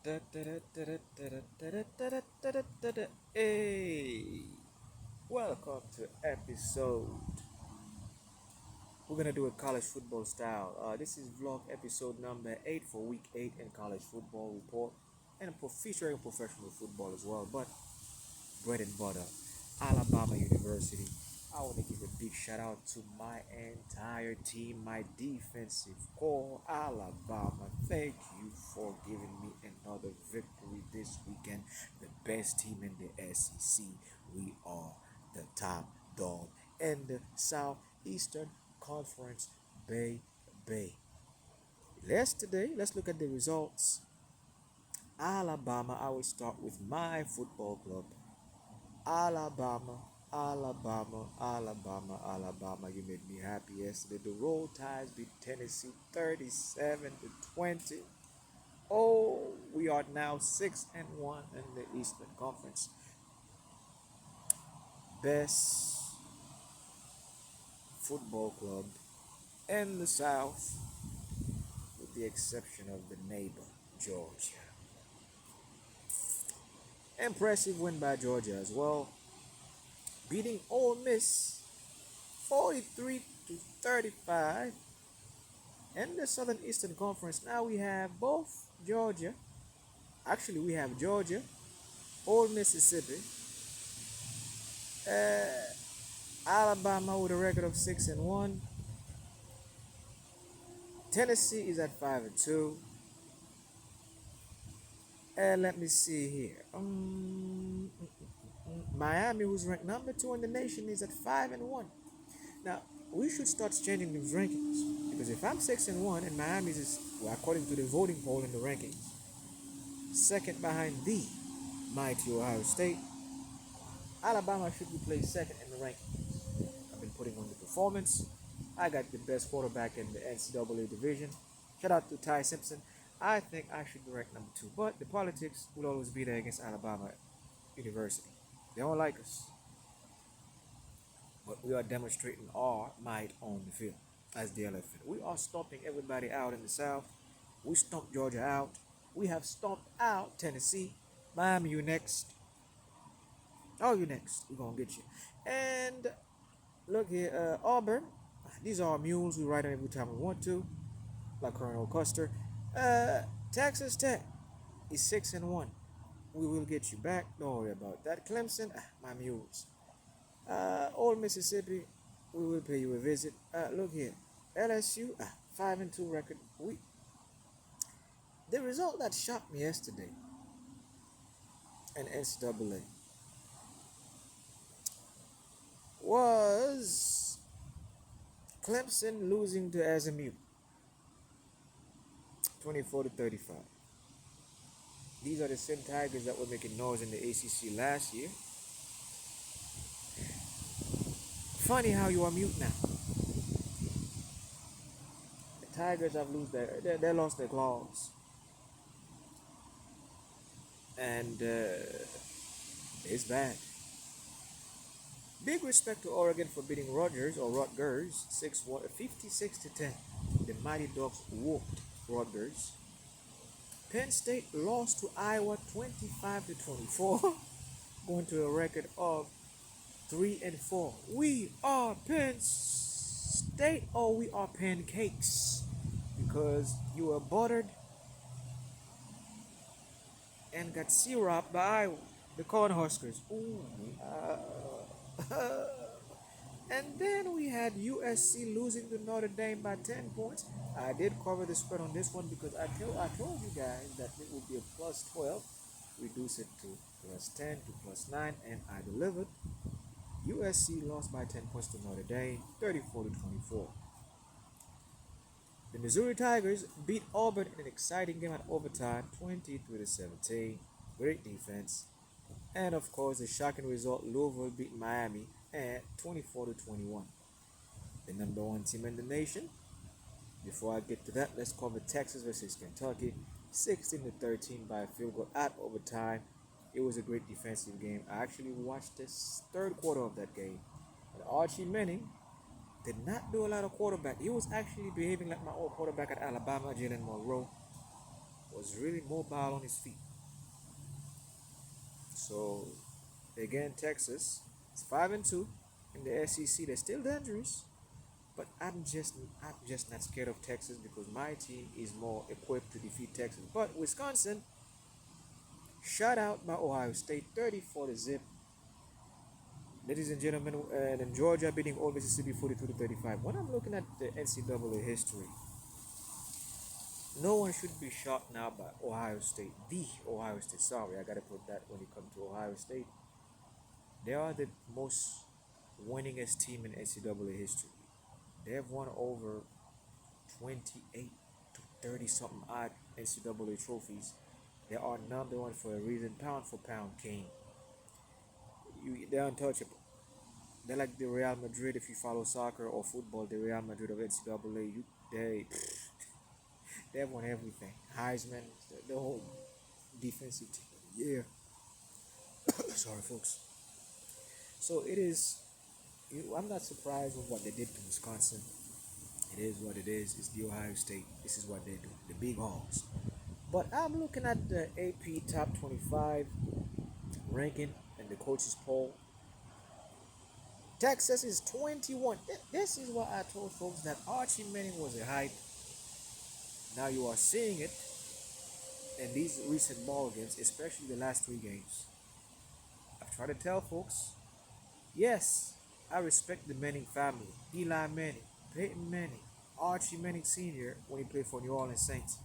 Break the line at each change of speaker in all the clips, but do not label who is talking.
Hey, welcome to episode. We're gonna do it college football style. This is vlog episode number 8 for week 8 in college football report, and featuring professional football as well. But bread and butter, Alabama University. I want to give a big shout out to my entire team, my defensive core, Alabama. Thank you for giving me another victory this weekend. The best team in the SEC. We are the top dog in the Southeastern Conference. Bay. Let's look at the results. Alabama, I will start with my football club. Alabama. You made me happy yesterday. The Roll Ties beat Tennessee 37-20. Oh, we are now 6-1 in the Eastern Conference. Best football club in the South, with the exception of the neighbor, Georgia. Impressive win by Georgia as well, beating Ole Miss 43 to 35. In the Southern Eastern Conference, now we have both Georgia. Actually, we have Georgia, Old Mississippi, Alabama with a record of 6-1. Tennessee is at 5-2. And let me see here. Miami, who's ranked number 2 in the nation, is at 5-1. Now, we should start changing these rankings, because if I'm 6-1 and Miami is, well, according to the voting poll in the rankings, second behind the mighty Ohio State, Alabama should be placed second in the rankings. I've been putting on the performance. I got the best quarterback in the NCAA division. Shout out to Ty Simpson. I think I should be ranked number 2, but the politics will always be there against Alabama University. They don't like us, but we are demonstrating our might on the field as the elephant. We are stomping everybody out in the South. We stomped Georgia out. We have stomped out Tennessee. Miami, you next. Oh, you next. We're going to get you. And look here, Auburn. These are mules. We ride them every time we want to, like Colonel Custer. Texas Tech is 6-1. We will get you back. Don't worry about that. Clemson, my mules. Old Mississippi, we will pay you a visit. Look here, LSU, 5-2 record. The result that shocked me yesterday in NCAA was Clemson losing to SMU, 24-35. These are the same Tigers that were making noise in the ACC last year. Funny how you are mute now. The Tigers have they lost their claws. And it's bad. Big respect to Oregon for beating Rutgers 56-10. The Mighty Dogs whooped Rutgers. Penn State lost to Iowa 25-24, going to a record of 3-4. We are Penn State, or we are pancakes, because you were buttered and got syrup by Iowa, the Cornhuskers. And then we had USC losing to Notre Dame by 10 points. I did cover the spread on this one because I told you guys that it would be a plus 12. Reduce it to plus 10 to plus 9, and I delivered. USC lost by 10 points to Notre Dame, 34-24. The Missouri Tigers beat Auburn in an exciting game at overtime, 23-17. Great defense. And of course, the shocking result, Louisville beat Miami at 24-21. The number 1 team in the nation. Before I get to that, let's cover Texas versus Kentucky, 16-13 by a field goal at overtime. It was a great defensive game. I actually watched this third quarter of that game. And Archie Manning did not do a lot of quarterback. He was actually behaving like my old quarterback at Alabama, Jalen Monroe. was really mobile on his feet. So again, Texas is 5-2 in the SEC. They're still dangerous, but I'm just not scared of Texas because my team is more equipped to defeat Texas. But Wisconsin, shut out by Ohio State, 34 to zip. Ladies and gentlemen, and then Georgia beating Old Mississippi 42 to 35. When I'm looking at the NCAA history, no one should be shocked now by Ohio State. The Ohio State. Sorry, I gotta put that when it comes to Ohio State. They are the most winningest team in NCAA history. They have won over 28 to 30 something odd NCAA trophies. They are number one for a reason, pound for pound king. They're untouchable. They're like the Real Madrid if you follow soccer or football. The Real Madrid of NCAA. They have won everything. Heisman, the whole defensive team. Yeah. Sorry, folks. So it is. I'm not surprised with what they did to Wisconsin. It is what it is. It's the Ohio State. This is what they do. The big hogs. But I'm looking at the AP Top 25 ranking and the coaches poll. Texas is 21. This is what I told folks that Archie Manning was a hype. Now you are seeing it in these recent ball games, especially the last three games. I've tried to tell folks, yes, I respect the Manning family. Eli Manning, Peyton Manning, Archie Manning Sr. when he played for New Orleans Saints.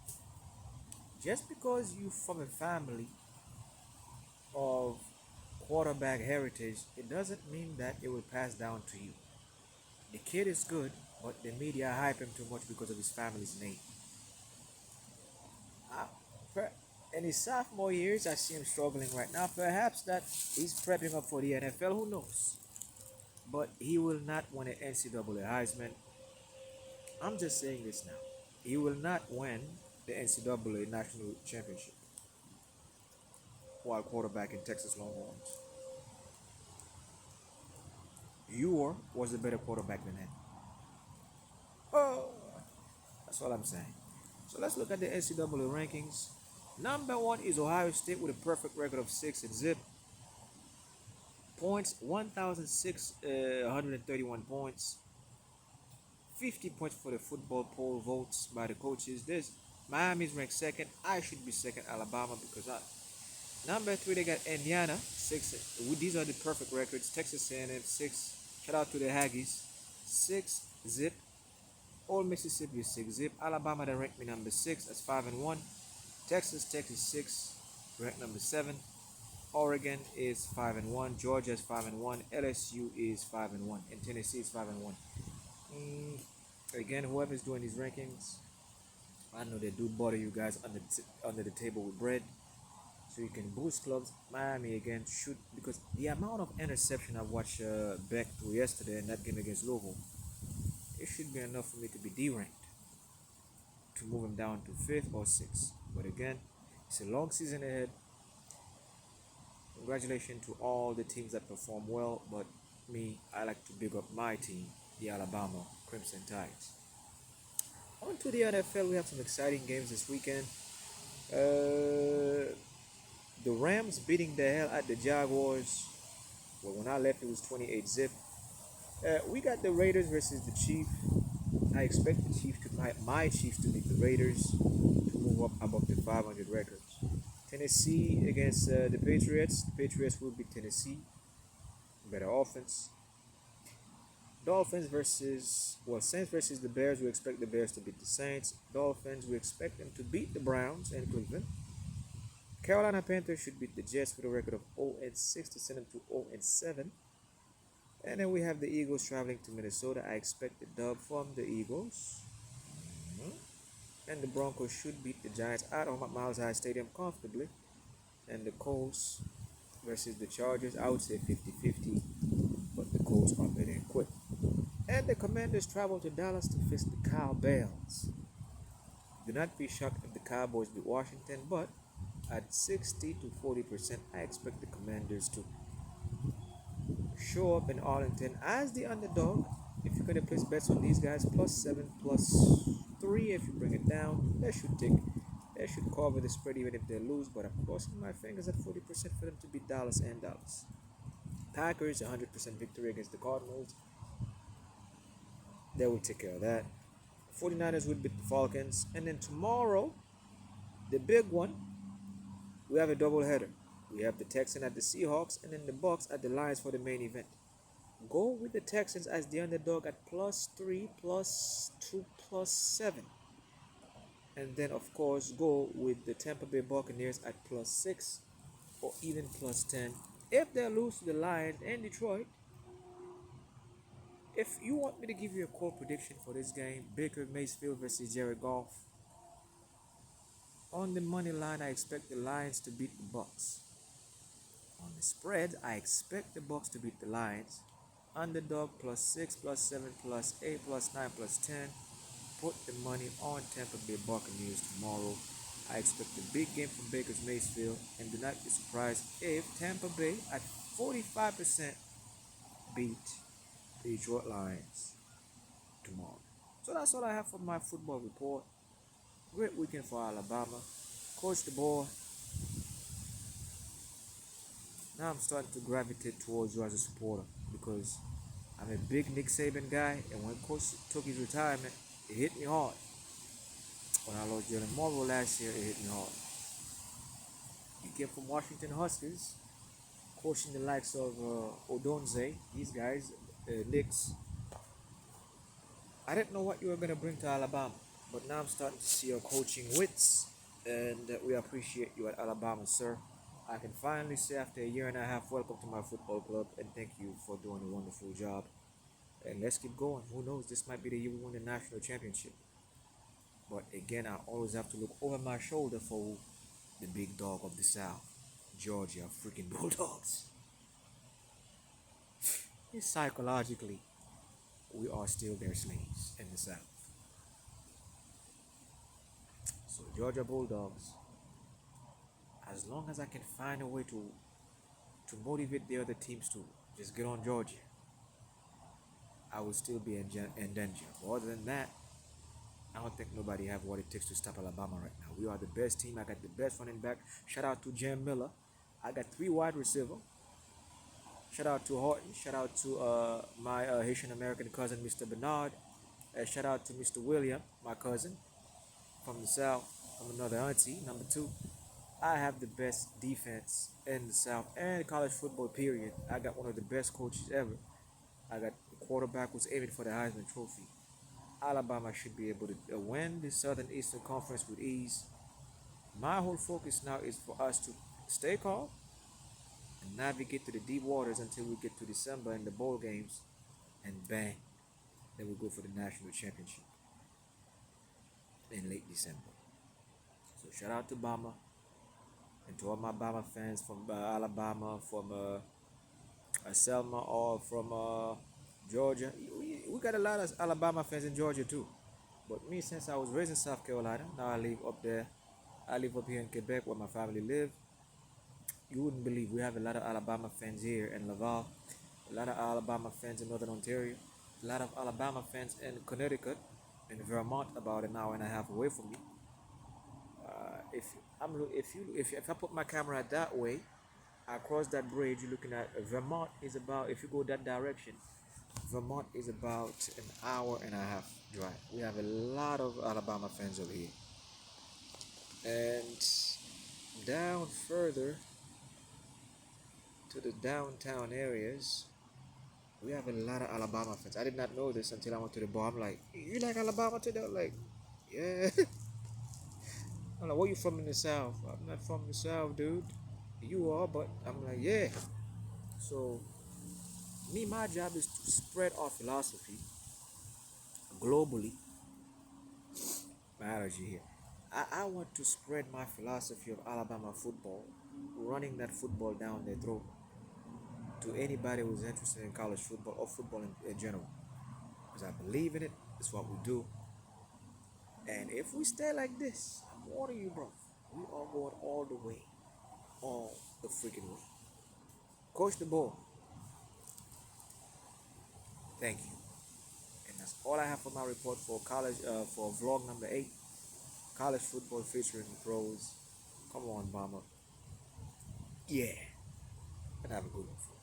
Just because you from a family of quarterback heritage, it doesn't mean that it will pass down to you. The kid is good, but the media hype him too much because of his family's name. In his sophomore years, I see him struggling right now. Perhaps that he's prepping up for the NFL. Who knows? But he will not win an NCAA Heisman. I'm just saying this now. He will not win the NCAA National Championship while quarterback in Texas Longhorns. Ewar was a better quarterback than him. Oh, that's all I'm saying. So let's look at the NCAA rankings. Number one is Ohio State with a perfect record of 6 and zip. Points 1,631 points. 50 points for the football poll votes by the coaches. This Miami's ranked second. I should be second, Alabama, because I. Number three, they got Indiana 6. These are the perfect records. Texas A&M 6. Shout out to the Aggies 6 zip. Old Mississippi 6 zip. Alabama they ranked me number 6. That's 5-1. Texas Tech is 6, ranked number 7. Oregon is 5-1. Georgia is 5-1. LSU is 5-1. And Tennessee is 5-1. Again, whoever's doing these rankings, I know they do butter you guys under the table with bread, so you can boost clubs. Miami again should, because the amount of interception I watched Beck through yesterday in that game against Louisville, it should be enough for me to be D-ranked, to move him down to 5th or 6th. But again, it's a long season ahead. Congratulations to all the teams that perform well, but me, I like to big up my team, the Alabama Crimson Tides. On to the NFL, we have some exciting games this weekend. The Rams beating the hell out the Jaguars. Well, when I left, it was 28 zip. We got the Raiders versus the Chiefs. I expect the Chiefs my Chiefs to beat the Raiders to move up above the 500 records. Tennessee against the Patriots. The Patriots will beat Tennessee. Better offense. Saints versus the Bears. We expect the Bears to beat the Saints. Dolphins, we expect them to beat the Browns and Cleveland. Carolina Panthers should beat the Jets with a record of 0-6 to send them to 0-7. And then we have the Eagles traveling to Minnesota. I expect the dub from the Eagles. And the Broncos should beat the Giants at home at Miles High Stadium comfortably. And the Colts versus the Chargers, I would say 50-50. But the Colts are better equipped. And the Commanders travel to Dallas to face the Cowbells. Do not be shocked if the Cowboys beat Washington, but at 60 to 40%, I expect the Commanders to show up in Arlington as the underdog. If you're going to place bets on these guys, +7, +3 if you bring it down, that should take They should cover the spread even if they lose, but I'm crossing my fingers at 40% for them to beat Dallas and Dallas. Packers, 100% victory against the Cardinals. They will take care of that. 49ers will beat the Falcons. And then tomorrow, the big one, we have a doubleheader. We have the Texans at the Seahawks, and then the Bucks at the Lions for the main event. Go with the Texans as the underdog at +3, +2, +7. And then, of course, go with the Tampa Bay Buccaneers at +6 or even +10. If they lose to the Lions and Detroit, if you want me to give you a core prediction for this game, Baker Mayfield versus Jared Goff, on the money line, I expect the Lions to beat the Bucks. On the spread, I expect the Bucks to beat the Lions. Underdog +6, +7, +8, +9, +10. Put the money on Tampa Bay Buccaneers tomorrow. I expect a big game from Baker's Mayfield, and do not be surprised if Tampa Bay at 45% beat the Detroit Lions tomorrow. So that's all I have for my football report. Great weekend for Alabama. Coach the ball. Now I'm starting to gravitate towards you as a supporter because I'm a big Nick Saban guy, and when Coach took his retirement, it hit me hard. When I lost Jalen Morrow last year, it hit me hard. He came from Washington Huskies, coaching the likes of Odonze, these guys, Knicks. I didn't know what you were going to bring to Alabama, but now I'm starting to see your coaching wits, and we appreciate you at Alabama, sir. I can finally say after a year and a half, welcome to my football club, and thank you for doing a wonderful job. And let's keep going. Who knows? This might be the year we win the national championship. But again, I always have to look over my shoulder for the big dog of the South, Georgia freaking Bulldogs. Psychologically, we are still their slaves in the South. So Georgia Bulldogs, as long as I can find a way to motivate the other teams to just get on Georgia, I will still be in danger. But other than that, I don't think nobody have what it takes to stop Alabama right now. We are the best team. I got the best running back. Shout out to Jam Miller. I got 3 wide receiver. Shout out to Horton. Shout out to my Haitian American cousin, Mr. Bernard. Shout out to Mr. William, my cousin from the South, from another auntie. Number 2, I have the best defense in the South and college football, period. I got one of the best coaches ever. I got the quarterback who's aiming for the Heisman Trophy. Alabama should be able to win the Southern Eastern Conference with ease. My whole focus now is for us to stay calm and navigate to the deep waters until we get to December in the bowl games, and bang, then we go for the national championship in late December. So shout out to Bama and to all my Bama fans from Alabama, from Selma, or from Georgia. We got a lot of Alabama fans in Georgia too. But me, since I was raised in South Carolina, now I live up there. I live up here in Quebec where my family live. You wouldn't believe we have a lot of Alabama fans here in Laval, a lot of Alabama fans in Northern Ontario, a lot of Alabama fans in Connecticut, in Vermont, about an hour and a half away from me. If I put my camera that way, across that bridge, you're looking at Vermont is about, if you go that direction, Vermont is about an hour and a half drive. We have a lot of Alabama fans over here. And down further to the downtown areas, we have a lot of Alabama fans. I did not know this until I went to the bar. I'm like, you like Alabama today? I'm like, yeah. I'm like, where you from in the South? I'm not from the South, dude. You are, but I'm like, yeah. So, my job is to spread our philosophy globally. My allergy here. I want to spread my philosophy of Alabama football, running that football down their throat to anybody who's interested in college football or football in general. Because I believe in it. It's what we do. And if we stay like this, I'm warning you, bro. We are going all the way. All the freaking way. Coach the ball. Thank you. And that's all I have for my report for college, for vlog number 8. college football featuring pros. Come on, Mama. Yeah. And have a good one.